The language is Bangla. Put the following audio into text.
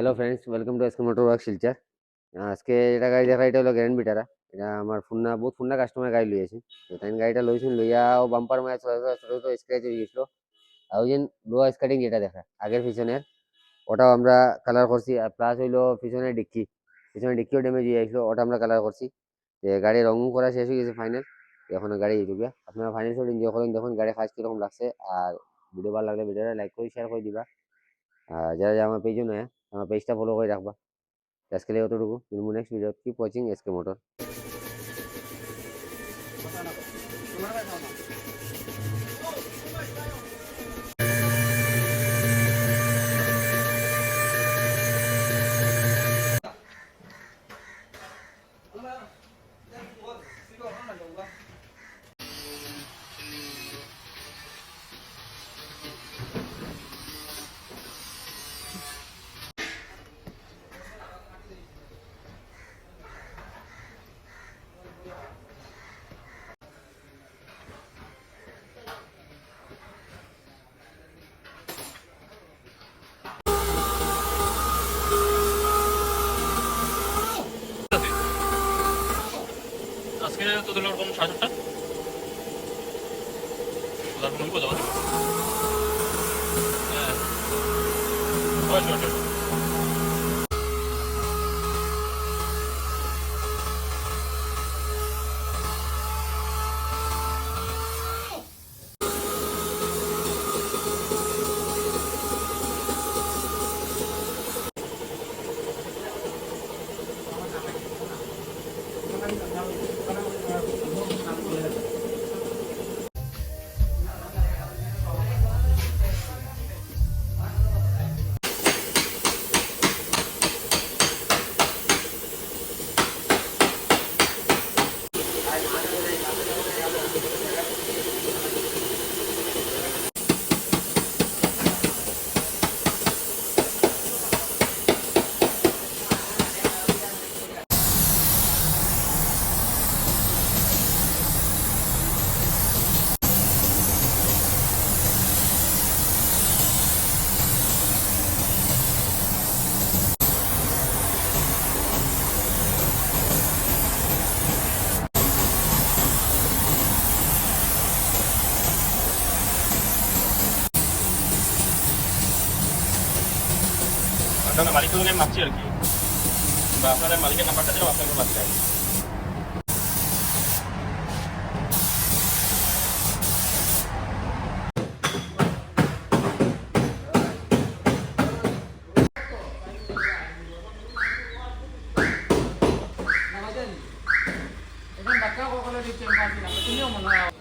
Hello friends, welcome to SK motor work Silchar. আজকে যেটা গাড়ি দেখা, এটা হলো গ্র্যান্ড বিটারা। এটা আমার ফুন্না বহুত ফুন্না কাস্টমার গাড়ি লইয়াছে। তো তাই গাড়িটা লইছেন, লইয়া ও বাম্পার মায়া ছোট ছোট স্ক্র্যাচ হয়ে গেছিল। আর ওই যে লোয়া স্কার্টিং যেটা দেখা আগের পিছনের, ওটাও আমরা কালার করছি। আর প্লাস হইলো পিছনে ডিক্কিও ড্যামেজ হয়ে গেছিল, ওটা আমরা কালার করছি। যে গাড়ি রঙ করা শেষ হয়ে গেছে ফাইনাল। এখন গাড়ি ঢুকবে, আপনারা ফাইনাল শট এনজয় করেন, দেখুন গাড়ি কাজ কিরকম লাগছে। আর ভিডিও ভালো লাগলে ভিডিওটা লাইক করে শেয়ার করে দিবা। আর যারা যারা আমার পেজও নয়, আমার পেজটা ফলো করে রাখবা। আজকে অতটুকু, next video. Keep watching SK motor. আজকে তোদের ওরকম 7:30টা তোদের ফোন করবো যাওয়া হ্যাঁ আপনাদের মালিককে মাপছি আর কি, বা আপনাদের মালিকের নাম্বারটা দিলেও আপনাকে মাপতে হবে। এখন বাচ্চা সকলে দিচ্ছেন, তুমিও মনে হয়